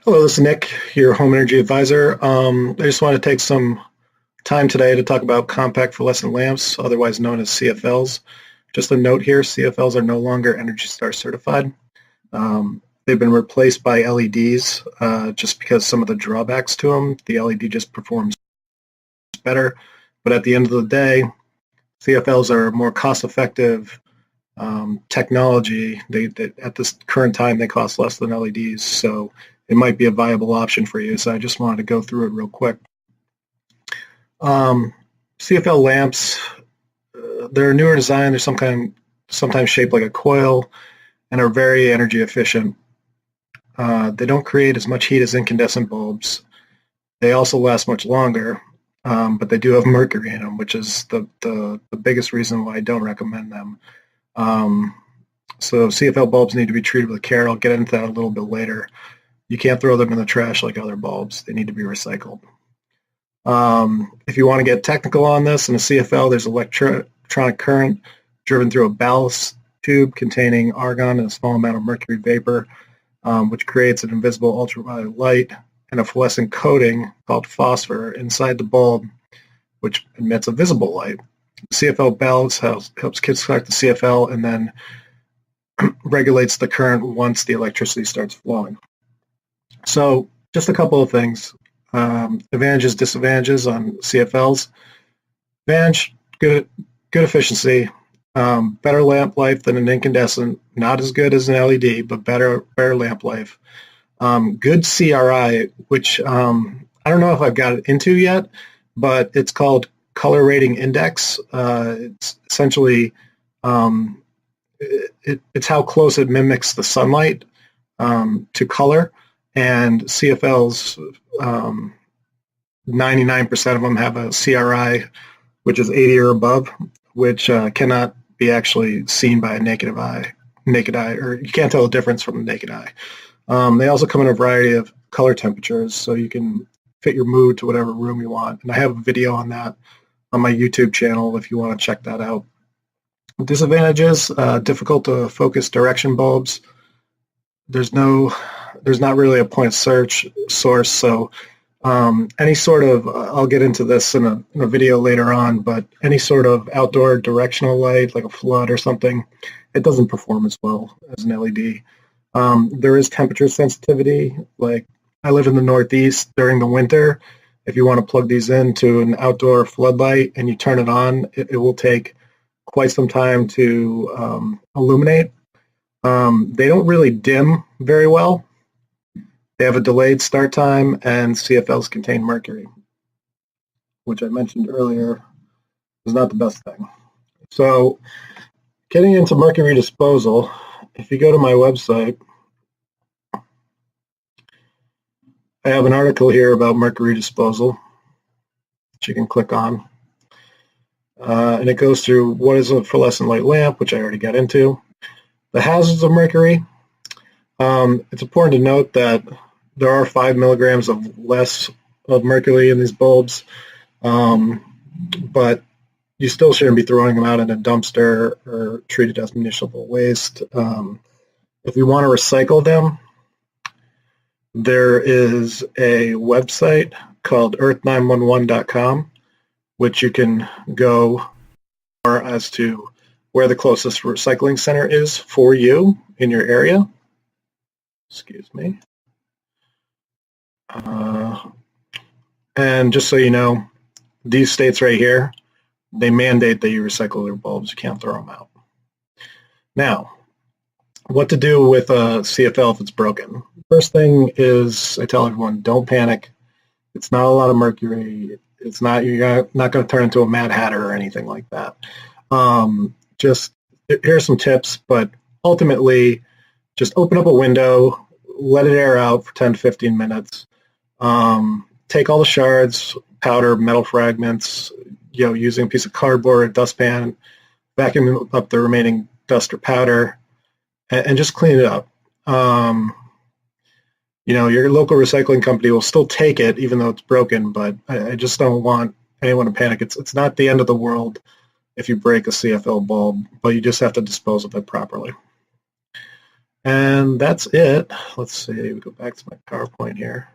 Hello, this is Nick, your home energy advisor. I just want to take some time today to talk about compact fluorescent lamps, otherwise known as CFLs. Just a note here, CFLs are no longer Energy Star certified. They've been replaced by LEDs just because some of the drawbacks to them. The LED just performs better, but at the end of the day, CFLs are more cost-effective technology. At this current time, they cost less than LEDs, so it might be a viable option for you. So I just wanted to go through it real quick. CFL lamps, they're a newer design. They're sometimes shaped like a coil and are very energy efficient. They don't create as much heat as incandescent bulbs. They also last much longer, but they do have mercury in them, which is the biggest reason why I don't recommend them. So CFL bulbs need to be treated with care. I'll get into that a little bit later. You can't throw them in the trash like other bulbs. They need to be recycled. If you want to get technical on this, in a CFL, there's electronic current driven through a ballast tube containing argon and a small amount of mercury vapor, which creates an invisible ultraviolet light and a fluorescent coating called phosphor inside the bulb, which emits a visible light. The CFL ballast helps kickstart the CFL and then regulates the current once the electricity starts flowing. So just a couple of things. Advantages, disadvantages on CFLs. Advantage, good efficiency, better lamp life than an incandescent, not as good as an LED, but better lamp life. Good CRI, which I don't know if I've got it into yet, but it's called color rating index. It's essentially it's how close it mimics the sunlight to color. And CFLs, 99% of them have a CRI, which is 80 or above, which cannot be actually seen by a naked eye, or you can't tell the difference from the naked eye. They also come in a variety of color temperatures, so you can fit your mood to whatever room you want. And I have a video on that on my YouTube channel if you want to check that out. Disadvantages, difficult to focus direction bulbs. There's not really a point search source, so any sort of, I'll get into this in a video later on, but any sort of outdoor directional light, like a flood or something, it doesn't perform as well as an LED. There is temperature sensitivity. Like, I live in the Northeast during the winter. If you want to plug these into an outdoor floodlight and you turn it on, it will take quite some time to illuminate. They don't really dim very well. They have a delayed start time, and CFLs contain mercury, which I mentioned earlier is not the best thing. So getting into mercury disposal, if you go to my website, I have an article here about mercury disposal, which you can click on. And it goes through what is a fluorescent light lamp, which I already got into. The hazards of mercury. It's important to note that there are 5 milligrams of less of mercury in these bulbs, but you still shouldn't be throwing them out in a dumpster or treated as municipal waste. If you want to recycle them, there is a website called earth911.com, which you can go as to where the closest recycling center is for you in your area. Excuse me. And just so you know, these states right here, they mandate that you recycle their bulbs. You can't throw them out. Now, what to do with a CFL if it's broken? First thing is, I tell everyone, don't panic. It's not a lot of mercury. You're not going to turn into a Mad Hatter or anything like that. Just here's some tips, but ultimately, just open up a window, let it air out for 10 to 15 minutes. Take all the shards, powder, metal fragments, using a piece of cardboard, a dustpan, vacuum up the remaining dust or powder, and just clean it up. Your local recycling company will still take it even though it's broken, but I just don't want anyone to panic. It's not the end of the world if you break a CFL bulb, but you just have to dispose of it properly. And that's it. Let's see, we go back to my PowerPoint here.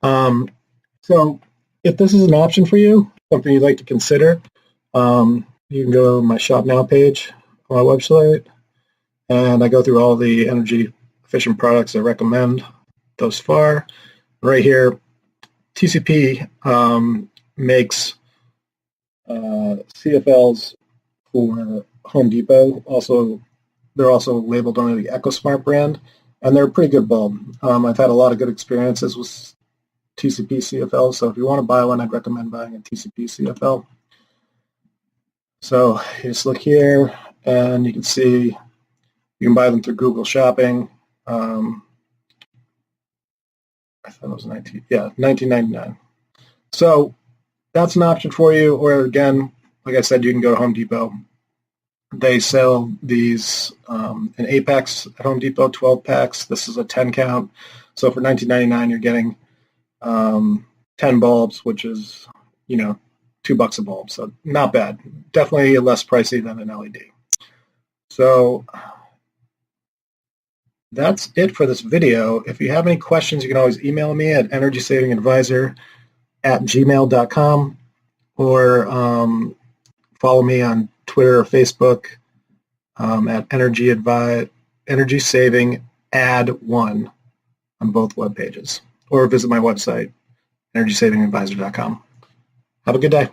So if this is an option for you, something you'd like to consider, you can go to my Shop Now page on my website, and I go through all the energy efficient products I recommend thus far. Right here, TCP makes CFLs for Home Depot. Also, they're also labeled under the EcoSmart brand, and they're a pretty good bulb. I've had a lot of good experiences with TCP CFL, so if you want to buy one, I'd recommend buying a TCP CFL. So you just look here, and you can see you can buy them through Google Shopping. I thought it was $19.99. So that's an option for you. Or again, like I said, you can go to Home Depot. They sell these in 8-packs at Home Depot, 12 packs. This is a 10 count. So for $19.99, you're getting 10 bulbs, which is, $2 a bulb. So not bad. Definitely less pricey than an LED. So that's it for this video. If you have any questions, you can always email me at energysavingadvisor@gmail.com or follow me on Twitter or Facebook at Energy Saving Ad 1 on both web pages, or visit my website, energysavingadvisor.com. Have a good day.